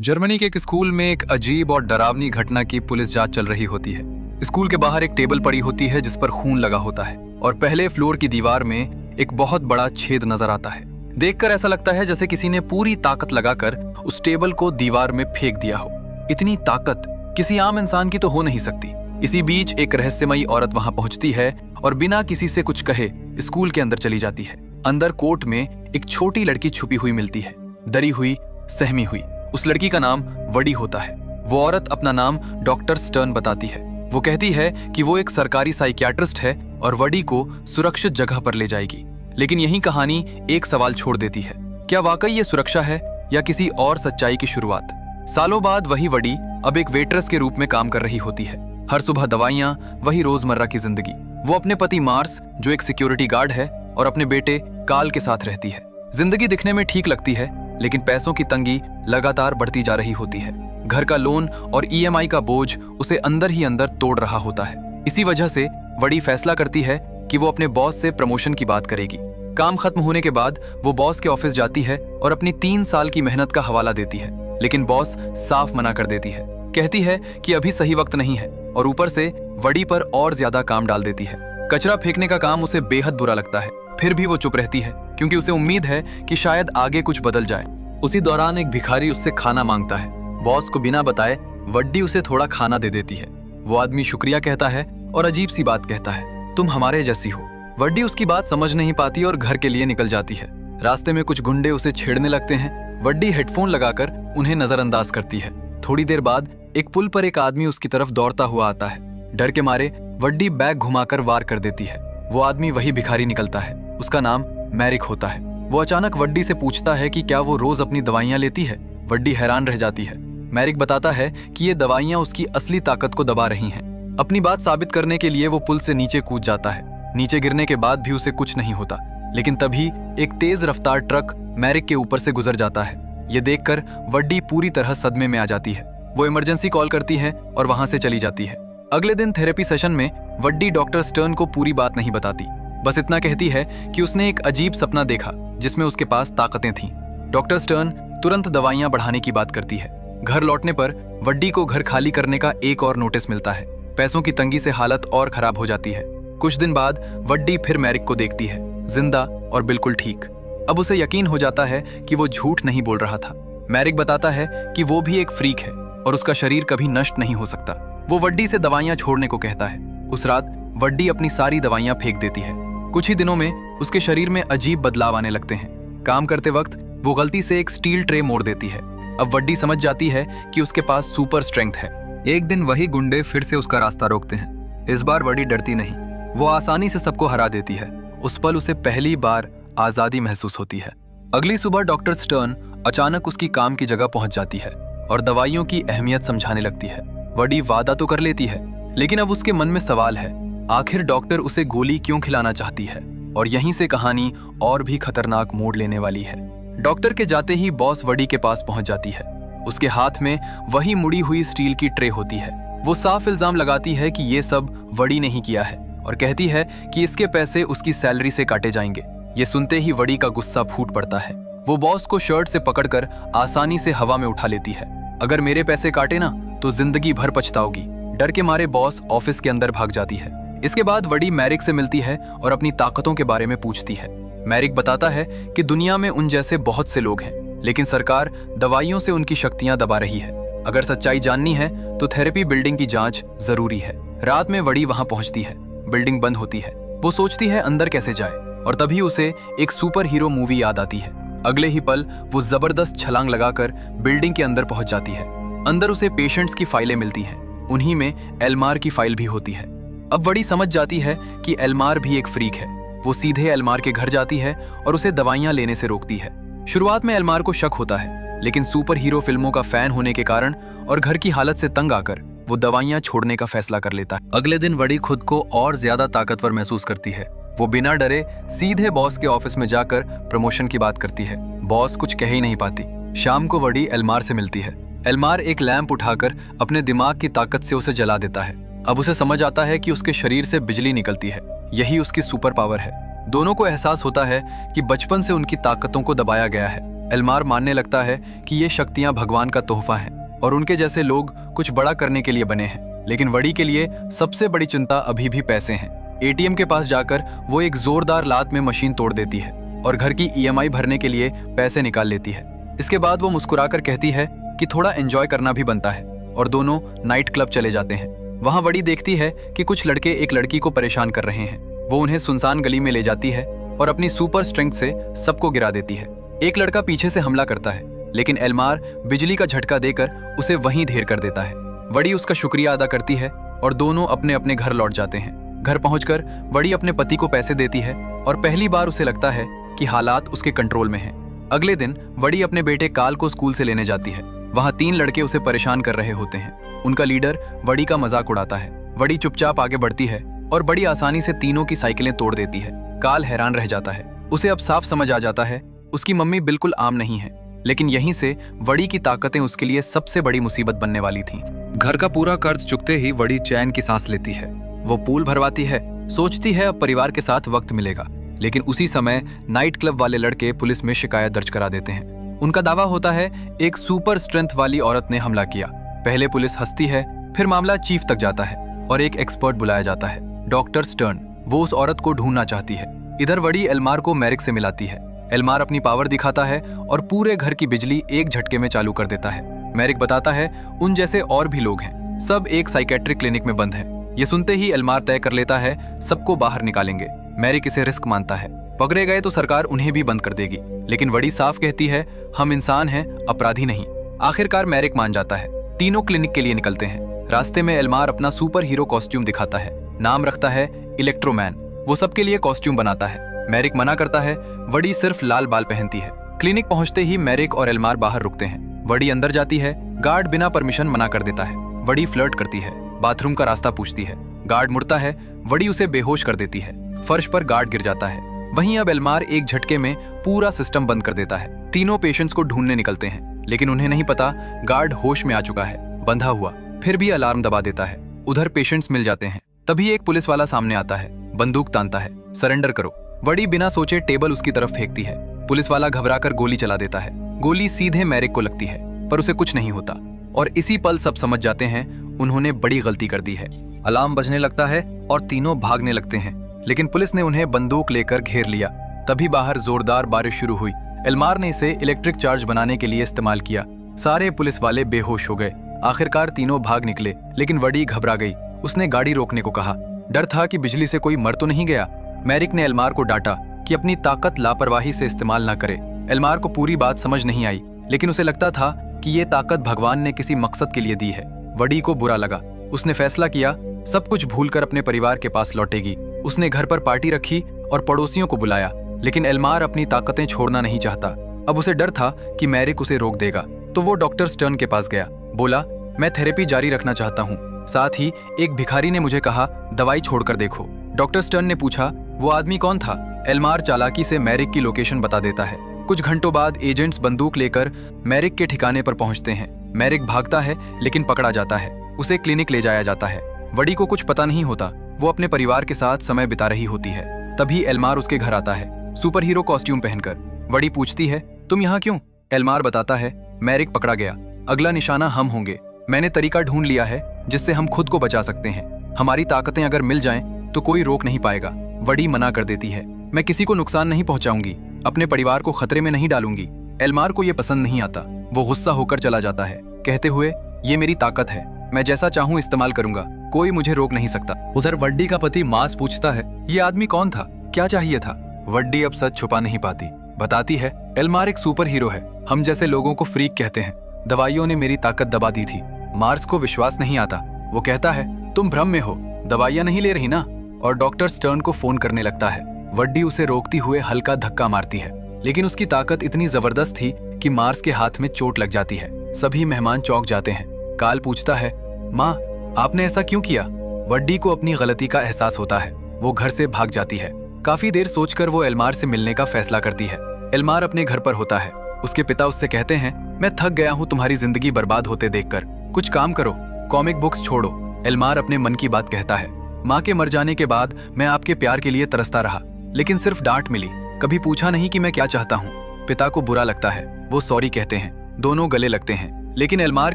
Germany के एक school में एक अजीब और डरावनी घटना की पुलिस जांच चल रही होती है। स्कूल के बाहर एक टेबल पड़ी होती है जिस पर खून लगा होता है और पहले फ्लोर की दीवार में एक बहुत बड़ा छेद नजर आता है। देखकर ऐसा लगता है जैसे किसी ने पूरी ताकत लगाकर उस टेबल को दीवार में फेंक दिया हो। इतनी ताकत किसी आम इंसान की तो हो नहीं सकती। इसी बीच एक रहस्यमयी औरत वहां पहुंचती है और बिना किसी से कुछ कहे स्कूल के अंदर चली जाती है। अंदर कोर्ट में एक छोटी लड़की छुपी हुई मिलती है, डरी हुई, सहमी हुई। उस लड़की का नाम वडी होता है। वो औरत अपना नाम डॉक्टर स्टर्न बताती है। वो कहती है कि वो एक सरकारी साइकियाट्रिस्ट है और वडी को सुरक्षित जगह पर ले जाएगी। लेकिन यही कहानी एक सवाल छोड़ देती है, क्या वाकई ये सुरक्षा है या किसी और सच्चाई की शुरुआत? सालों बाद वही वडी अब एक वेट्रेस के रूप में काम कर रही होती है। हर सुबह दवाइयां, वही रोजमर्रा की जिंदगी। वो अपने पति मार्स, जो एक सिक्योरिटी गार्ड है, और अपने बेटे काल के साथ रहती है। जिंदगी दिखने में ठीक लगती है, लेकिन पैसों की तंगी लगातार बढ़ती जा रही होती है। घर का लोन और ईएमआई का बोझ उसे अंदर ही अंदर तोड़ रहा होता है। इसी वजह से वडी फैसला करती है कि वो अपने बॉस से प्रमोशन की बात करेगी। काम खत्म होने के बाद वो बॉस के ऑफिस जाती है और अपनी 3 साल की मेहनत का हवाला देती है, लेकिन बॉस साफ मना कर देती है। कहती है कि अभी सही वक्त नहीं है और ऊपर से वडी पर और ज्यादा काम डाल देती है। कचरा फेंकने का काम उसे बेहद बुरा लगता है, फिर भी वो चुप रहती है क्योंकि उसे उम्मीद है कि शायद आगे कुछ बदल जाए। उसी दौरान एक भिखारी उससे खाना मांगता है। बॉस को बिना बताए वड्डी उसे थोड़ा खाना दे देती है। वो आदमी शुक्रिया कहता है और अजीब सी बात कहता है, तुम हमारे जैसी हो। वड्डी उसकी बात समझ नहीं पाती और घर के लिए निकल जाती है। रास्ते में कुछ गुंडे उसे छेड़ने लगते हैं। वड्डी हेडफोन लगाकर उन्हें नजरअंदाज करती है। थोड़ी देर बाद एक पुल पर एक आदमी उसकी तरफ दौड़ता हुआ आता है। डर के मारे वड्डी बैग घुमाकर वार कर देती है। वो आदमी वही भिखारी निकलता है। उसका नाम मैरिक होता है। वो अचानक वड्डी से पूछता है कि क्या वो रोज अपनी दवाइयां लेती है। वड्डी हैरान रह जाती है। मैरिक बताता है कि ये दवाइयां उसकी असली ताकत को दबा रही हैं। अपनी बात साबित करने के लिए वो पुल से नीचे कूद जाता है। नीचे गिरने के बाद भी उसे कुछ नहीं होता, लेकिन तभी एक तेज रफ्तार ट्रक मैरिक के ऊपर से गुजर जाता है। ये देखकर वड्डी पूरी तरह सदमे में आ जाती है। वो इमरजेंसी कॉल करती है और वहां से चली जाती है। अगले दिन थेरेपी सेशन में वड्डी डॉक्टर स्टर्न को पूरी बात नहीं बताती, बस इतना कहती है कि उसने एक अजीब सपना देखा जिसमें उसके पास ताकतें थीं। डॉक्टर स्टर्न तुरंत दवाइयां बढ़ाने की बात करती है। घर लौटने पर वड्डी को घर खाली करने का एक और नोटिस मिलता है। पैसों की तंगी से हालत और खराब हो जाती है। कुछ दिन बाद वड्डी फिर मैरिक को देखती है, जिंदा और बिल्कुल ठीक। अब उसे यकीन हो जाता है कि वो झूठ नहीं बोल रहा था। मैरिक बताता है कि वो भी एक फ्रीक है और उसका शरीर कभी नष्ट नहीं हो सकता। वो वड्डी से दवाइयां छोड़ने को कहता है। उस रात वड्डी अपनी सारी दवाइयां फेंक देती है। कुछ ही दिनों में उसके शरीर में अजीब बदलाव आने लगते हैं। काम करते वक्त वो गलती से एक स्टील ट्रे मोड़ देती है। अब वड्डी समझ जाती है कि उसके पास सुपर स्ट्रेंथ है। एक दिन वही गुंडे फिर से उसका रास्ता रोकते हैं। इस बार वड्डी डरती नहीं, वो आसानी से सबको हरा देती है। उस पल उसे पहली बार आजादी महसूस होती है। अगली सुबह डॉक्टर स्टर्न अचानक उसकी काम की जगह पहुंच जाती है और दवाइयों की अहमियत समझाने लगती है। वड्डी वादा तो कर लेती है, लेकिन अब उसके मन में सवाल है, आखिर डॉक्टर उसे गोली क्यों खिलाना चाहती है? और यहीं से कहानी और भी खतरनाक मोड़ लेने वाली है। डॉक्टर के जाते ही बॉस वडी के पास पहुंच जाती है। उसके हाथ में वही मुड़ी हुई स्टील की ट्रे होती है। वो साफ इल्जाम लगाती है कि ये सब वडी ने ही किया है और कहती है कि इसके पैसे उसकी सैलरी से काटे जाएंगे। ये सुनते ही वडी का गुस्सा फूट पड़ता है। वो बॉस को शर्ट से पकड़कर आसानी से हवा में उठा लेती है। अगर मेरे पैसे काटे ना तो जिंदगी भर पछताओगी। डर के मारे बॉस ऑफिस के अंदर भाग जाती है। इसके बाद वडी मैरिक से मिलती है और अपनी ताकतों के बारे में पूछती है। मैरिक बताता है कि दुनिया में उन जैसे बहुत से लोग हैं, लेकिन सरकार दवाइयों से उनकी शक्तियां दबा रही है। अगर सच्चाई जाननी है तो थेरेपी बिल्डिंग की जांच जरूरी है। रात में वडी वहां पहुंचती है। बिल्डिंग बंद होती है। वो सोचती है अंदर कैसे जाए, और तभी उसे एक सुपर हीरो मूवी याद आती है। अगले ही पल वो जबरदस्त छलांग लगाकर बिल्डिंग के अंदर पहुंच जाती है। अंदर उसे पेशेंट्स की फाइलें मिलती हैं। उन्हीं में एल्मार की फाइल भी होती है। अब वडी समझ जाती है कि एल्मार भी एक फ्रीक है। वो सीधे एल्मार के घर जाती है और उसे दवाइयां लेने से रोकती है। शुरुआत में एल्मार को शक होता है, लेकिन सुपर हीरो फिल्मों का फैन होने के कारण और घर की हालत से तंग आकर वो दवाइयां छोड़ने का फैसला कर लेता है। अगले दिन वडी खुद को और ज्यादा ताकतवर महसूस करती है। वो बिना डरे सीधे बॉस के ऑफिस में जाकर प्रमोशन की बात करती है। बॉस कुछ कह ही नहीं पाती। शाम को वडी एल्मार से मिलती है। एल्मार एक लैंप उठाकर अपने दिमाग की ताकत से उसे जला देता है। अब उसे समझ आता है कि उसके शरीर से बिजली निकलती है, यही उसकी सुपर पावर है। दोनों को एहसास होता है कि बचपन से उनकी ताकतों को दबाया गया है, एल्मार मानने लगता है कि ये शक्तियां भगवान का तोहफा हैं और उनके जैसे लोग कुछ बड़ा करने के लिए बने हैं। लेकिन वड़ी के लिए सबसे बड़ी चिंता अभी भी पैसे हैं। एटीएम के पास जाकर वो एक जोरदार लात में मशीन तोड़ देती है और घर की ईएमआई भरने के लिए पैसे निकाल लेती है। इसके बाद वो मुस्कुराकर कहती है कि थोड़ा एंजॉय करना भी बनता है और दोनों नाइट क्लब चले जाते हैं। वहां वड़ी देखती है कि कुछ लड़के एक लड़की को परेशान कर रहे हैं। वो उन्हें सुनसान गली में ले जाती है और अपनी सुपर स्ट्रेंथ से सबको गिरा देती है। एक लड़का पीछे से हमला करता है, लेकिन एल्मार बिजली का झटका देकर उसे वहीं ढेर कर देता है। वड़ी उसका शुक्रिया अदा करती है और दोनों अपने अपने घर लौट जाते हैं। घर पहुंचकर वड़ी अपने पति को पैसे देती है और पहली बार उसे लगता है कि हालात उसके कंट्रोल में हैं। अगले दिन वड़ी अपने बेटे काल को स्कूल से लेने जाती है। वहां 3 लड़के उसे परेशान कर रहे होते हैं। उनका लीडर वड़ी का मजाक उड़ाता है। वड़ी चुपचाप आगे बढ़ती है और बड़ी आसानी से तीनों की साइकिलें तोड़ देती है। काल हैरान रह जाता है। उसे अब साफ समझ आ जाता है उसकी मम्मी बिल्कुल आम नहीं है, लेकिन यहीं से वड़ी की ताकतें उसके लिए सबसे बड़ी मुसीबत बनने वाली थीं। घर का पूरा कर्ज चुकते ही वड़ी चैन की सांस लेती है। वो पूल भरवाती है, सोचती है अब परिवार के साथ वक्त मिलेगा। लेकिन उसी समय नाइट क्लब वाले लड़के पुलिस में शिकायत दर्ज करा देते हैं। उनका दावा होता है एक सुपर स्ट्रेंथ वाली औरत ने हमला किया। पहले पुलिस हंसती है, फिर मामला चीफ तक जाता है और एक एक्सपर्ट बुलाया जाता है, डॉक्टर स्टर्न। वो उस औरत को ढूंढना चाहती है। इधर वड़ी एल्मार को मैरिक से मिलाती है। एल्मार अपनी पावर दिखाता है और पूरे घर की बिजली एक झटके में चालू कर देता है। मैरिक बताता है उन जैसे और भी लोग हैं, सब एक साइकेट्रिक क्लिनिक में बंद हैं। ये सुनते ही एल्मार तय कर लेता है सबको बाहर निकालेंगे। मैरिक इसे रिस्क मानता है। पकड़े गए तो सरकार उन्हें भी बंद कर देगी, लेकिन वड़ी साफ कहती है हम इंसान हैं, अपराधी नहीं। आखिरकार मैरिक मान जाता है। तीनों क्लिनिक के लिए निकलते हैं। रास्ते में एल्मार अपना सुपर हीरो कॉस्ट्यूम दिखाता है, नाम रखता है इलेक्ट्रोमैन। वो सबके लिए कॉस्ट्यूम बनाता है। मैरिक मना करता है। वड़ी सिर्फ लाल बाल पहनती है। क्लिनिक पहुंचते ही मैरिक और एल्मार बाहर रुकते हैं। वड़ी अंदर जाती है। गार्ड बिना परमिशन मना कर देता है। वड़ी फ्लर्ट करती है, बाथरूम का रास्ता पूछती है। गार्ड मुड़ता है। वड़ी उसे बेहोश कर देती है। फर्श पर गार्ड गिर जाता है। वहीं अब एल्मार एक झटके में पूरा सिस्टम बंद कर देता है। तीनों पेशेंट्स को ढूंढने निकलते हैं, लेकिन उन्हें नहीं पता गार्ड होश में आ चुका है, बंधा हुआ। फिर भी अलार्म दबा देता है। उधर पेशेंट्स मिल जाते हैं। तभी एक पुलिस वाला सामने आता है, बंदूक तानता है, सरेंडर करो। वड़ी बिना सोचे टेबल उसकी तरफ फेंकती है। पुलिस वाला घबराकर गोली चला देता है। गोली सीधे मैरिक को लगती है, पर उसे कुछ नहीं होता और इसी पल सब समझ जाते हैं उन्होंने बड़ी गलती कर दी है। अलार्म बजने लगता है और तीनों भागने लगते हैं, लेकिन पुलिस ने उन्हें बंदूक लेकर घेर लिया। तभी बाहर जोरदार बारिश शुरू हुई। एल्मार ने इसे इलेक्ट्रिक चार्ज बनाने के लिए इस्तेमाल किया। सारे पुलिस वाले बेहोश हो गए। आखिरकार तीनों भाग निकले, लेकिन वड़ी घबरा गई। उसने गाड़ी रोकने को कहा। डर था कि बिजली से कोई मर तो नहीं गया। मैरिक ने एल्मार को डांटा कि अपनी ताकत लापरवाही से इस्तेमाल ना करे। एल्मार को पूरी बात समझ नहीं आई, लेकिन उसे लगता था कि ये ताकत भगवान ने किसी मकसद के लिए दी है। वड़ी को बुरा लगा। उसने फैसला किया सब कुछ भूलकर अपने परिवार के पास लौटेगी। उसने घर पर पार्टी रखी और पड़ोसियों को बुलाया, लेकिन एल्मार अपनी ताकतें छोड़ना नहीं चाहता। अब उसे डर था कि मैरिक उसे रोक देगा, तो वो डॉक्टर स्टर्न के पास गया। बोला मैं थेरेपी जारी रखना चाहता हूँ। साथ ही एक भिखारी ने मुझे कहा दवाई छोड़कर देखो। डॉक्टर स्टर्न ने पूछा वो आदमी कौन था। एल्मार चालाकी से मैरिक की लोकेशन बता देता है। कुछ घंटों बाद एजेंट्स बंदूक लेकर मैरिक के ठिकाने पर पहुंचते हैं। मैरिक भागता है, लेकिन पकड़ा जाता है। उसे क्लिनिक ले जाया जाता है। वड़ी को कुछ पता नहीं होता, वो अपने परिवार के साथ समय बिता रही होती है। तभी एल्मार उसके घर आता है, सुपर हीरो कॉस्ट्यूम पहनकर। वड़ी पूछती है तुम यहाँ क्यों? एल्मार बताता है मैरिक पकड़ा गया, अगला निशाना हम होंगे। मैंने तरीका ढूंढ लिया है जिससे हम खुद को बचा सकते हैं। हमारी ताकतें अगर मिल जाएं तो कोई रोक नहीं पाएगा। वड़ी मना कर देती है, मैं किसी को नुकसान नहीं पहुंचाऊंगी, अपने परिवार को खतरे में नहीं डालूंगी। एल्मार को यह पसंद नहीं आता। वो गुस्सा होकर चला जाता है, कहते हुए ये मेरी ताकत है, मैं जैसा चाहूं इस्तेमाल करूंगा, कोई मुझे रोक नहीं सकता। उधर वड्डी का पति मास पूछता है ये आदमी कौन था, क्या चाहिए था? वड्डी अब सच छुपा नहीं पाती, बताती है एल्मार एक सुपर हीरो है, हम जैसे लोगों को फ्रीक कहते हैं। दवाइयों ने मेरी ताकत दबा दी थी। मार्स को विश्वास नहीं आता। वो कहता है तुम भ्रम में हो, दवाइयां नहीं ले रही ना, और डॉक्टर स्टर्न को फोन करने लगता है। वड्डी उसे रोकती हुए हल्का धक्का मारती है, लेकिन उसकी ताकत इतनी जबरदस्त थी कि मार्स के हाथ में चोट लग जाती है। सभी मेहमान चौंक जाते हैं। काल पूछता है माँ आपने ऐसा क्यों किया? वड्डी को अपनी गलती का एहसास होता है। वो घर से भाग जाती है। काफी देर सोचकर वो एल्मार से मिलने का फैसला करती है। एल्मार अपने घर पर होता है। उसके पिता उससे कहते हैं मैं थक गया हूँ तुम्हारी जिंदगी बर्बाद होते देखकर, कुछ काम करो, कॉमिक बुक्स छोड़ो। एल्मार अपने मन की बात कहता है, माँ के मर जाने के बाद मैं आपके प्यार के लिए तरसता रहा, लेकिन सिर्फ डांट मिली, कभी पूछा नहीं कि मैं क्या चाहता हूँ। पिता को बुरा लगता है। वो सॉरी कहते हैं, दोनों गले लगते हैं, लेकिन एल्मार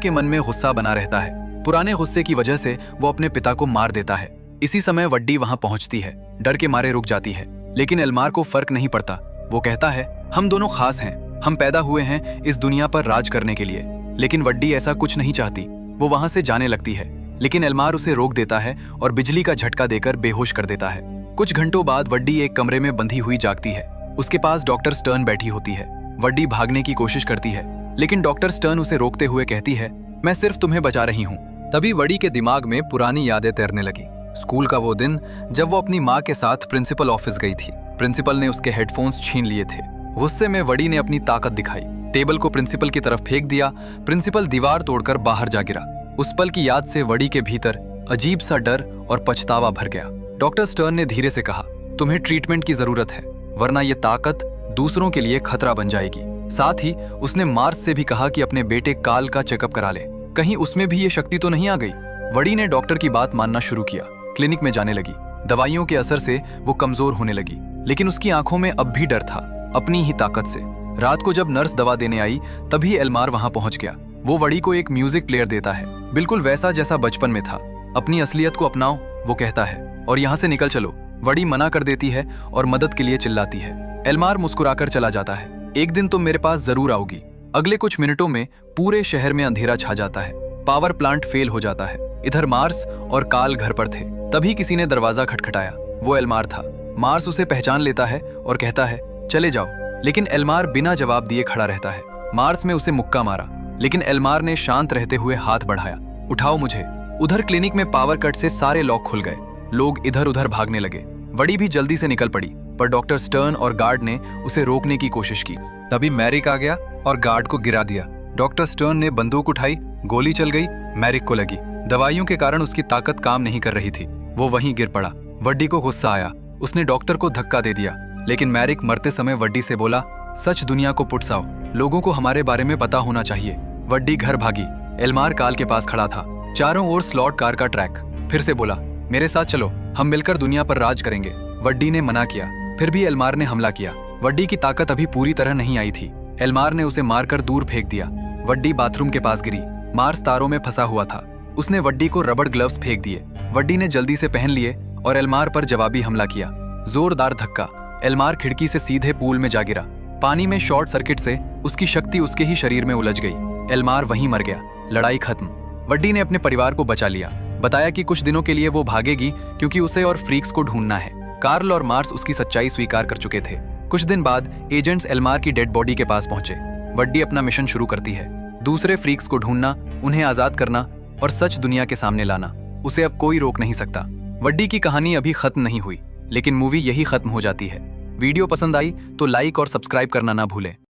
के मन में गुस्सा बना रहता है। पुराने गुस्से की वजह से वो अपने पिता को मार देता है। इसी समय वड्डी वहां पहुंचती है, डर के मारे रुक जाती है, लेकिन एल्मार को फर्क नहीं पड़ता। वो कहता है, हम दोनों खास हैं, हम पैदा हुए हैं इस दुनिया पर राज करने के लिए। लेकिन वड्डी ऐसा कुछ नहीं चाहती। वो वहां से जाने लगती है, लेकिन एल्मार उसे रोक देता है और बिजली का झटका देकर बेहोश कर देता है। कुछ घंटों बाद वड्डी एक कमरे में बंधी हुई जागती है। उसके पास डॉक्टर स्टर्न बैठी होती है। वड्डी भागने की कोशिश करती है, लेकिन डॉक्टर स्टर्न उसे रोकते हुए कहती है, मैं सिर्फ तुम्हें बचा रही हूँ। तभी वड्डी के दिमाग में पुरानी यादें तैरने लगी। स्कूल का वो दिन जब वो अपनी माँ के साथ प्रिंसिपल ऑफिस गई थी। प्रिंसिपल ने उसके हेडफोन्स छीन लिए थे। गुस्से में वड्डी ने अपनी ताकत दिखाई, टेबल को प्रिंसिपल की तरफ फेंक दिया। प्रिंसिपल दीवार तोड़कर बाहर जा गिरा। उस पल की याद से वड्डी के भीतर अजीब सा डर और पछतावा भर गया। डॉक्टर स्टर्न ने धीरे से कहा, तुम्हें ट्रीटमेंट की जरूरत है, वरना ये ताकत दूसरों के लिए खतरा बन जाएगी। साथ ही उसने मार्स से भी कहा कि अपने बेटे काल का चेकअप करा ले, कहीं उसमें भी ये शक्ति तो नहीं आ गई। वड्डी ने डॉक्टर की बात मानना शुरू किया, क्लिनिक में जाने लगी। दवाइयों के असर से वो कमजोर होने लगी, लेकिन उसकी आंखों में अब भी डर था, अपनी ही ताकत से। रात को जब नर्स दवा देने आई, तभी एल्मार वहां पहुंच गया। वो वड्डी को एक म्यूजिक प्लेयर देता है, बिल्कुल वैसा जैसा बचपन में था। अपनी असलियत को अपनाओ, वो कहता है, और यहाँ से निकल चलो। वड्डी मना कर देती है और मदद के लिए चिल्लाती है। एल्मार मुस्कुराकर चला जाता है, एक दिन तुम मेरे पास जरूर आओगी। अगले कुछ मिनटों में पूरे शहर में अंधेरा छा जाता है। पावर प्लांट फेल हो जाता है। इधर मार्स और काल घर पर थे। तभी किसी ने दरवाजा खटखटाया। वो एल्मार था। मार्स उसे पहचान लेता है और कहता है, चले जाओ, लेकिन एल्मार बिना जवाब दिए खड़ा रहता है। मार्स में उसे मुक्का मारा, लेकिन एल्मार ने शांत रहते हुए हाथ बढ़ाया, उठाओ मुझे। उधर क्लिनिक में पावर कट से सारे लॉक खुल गए। लोग इधर उधर भागने लगे। वड्डी भी जल्दी से निकल पड़ी, पर डॉक्टर स्टर्न और गार्ड ने उसे रोकने की कोशिश की। तभी मैरिक आ गया और गार्ड को गिरा दिया। डॉक्टर स्टर्न ने बंदूक उठाई, गोली चल गई, मैरिक को लगी। दवाइयों के कारण उसकी ताकत काम नहीं कर रही थी। वो वहीं गिर पड़ा। वड्डी को गुस्सा आया, उसने डॉक्टर को धक्का दे दिया, लेकिन मैरिक मरते समय वड्डी से बोला, सच दुनिया को पुटसाओ, लोगों को हमारे बारे में पता होना चाहिए। वड्डी घर भागी। एल्मार काल के पास खड़ा था, चारों ओर स्लॉट कार का ट्रैक। फिर से बोला, मेरे साथ चलो, हम मिलकर दुनिया पर राज करेंगे। वड्डी ने मना किया, फिर भी एल्मार ने हमला किया। वड्डी की ताकत अभी पूरी तरह नहीं आई थी। एल्मार ने उसे मारकर दूर फेंक दिया। वड्डी बाथरूम के पास गिरी। मार्स तारों में फंसा हुआ था। उसने वड्डी को रबड़ ग्लव्स फेंक दिए। वड्डी ने जल्दी से पहन लिए और एल्मार पर जवाबी हमला किया। जोरदार धक्का। एल्मार खिड़की से सीधे पूल में जा गिरा। पानी में शॉर्ट सर्किट से उसकी शक्ति उसके ही शरीर में उलझ गई। एल्मार वहीं मर गया। लड़ाई खत्म। वड्डी ने अपने परिवार को बचा लिया। बताया कि कुछ दिनों के लिए वो भागेगी, क्योंकि उसे और फ्रीक्स को ढूंढना है। कार्ल और मार्स उसकी सच्चाई स्वीकार कर चुके थे। कुछ दिन बाद एजेंट्स एल्मार की डेड बॉडी के पास पहुंचे। वड्डी अपना मिशन शुरू करती है, दूसरे फ्रीक्स को ढूंढना, उन्हें आजाद करना और सच दुनिया के सामने लाना। उसे अब कोई रोक नहीं सकता। वड्डी की कहानी अभी खत्म नहीं हुई, लेकिन मूवी यही खत्म हो जाती है। वीडियो पसंद आई तो लाइक और सब्सक्राइब करना ना भूलें।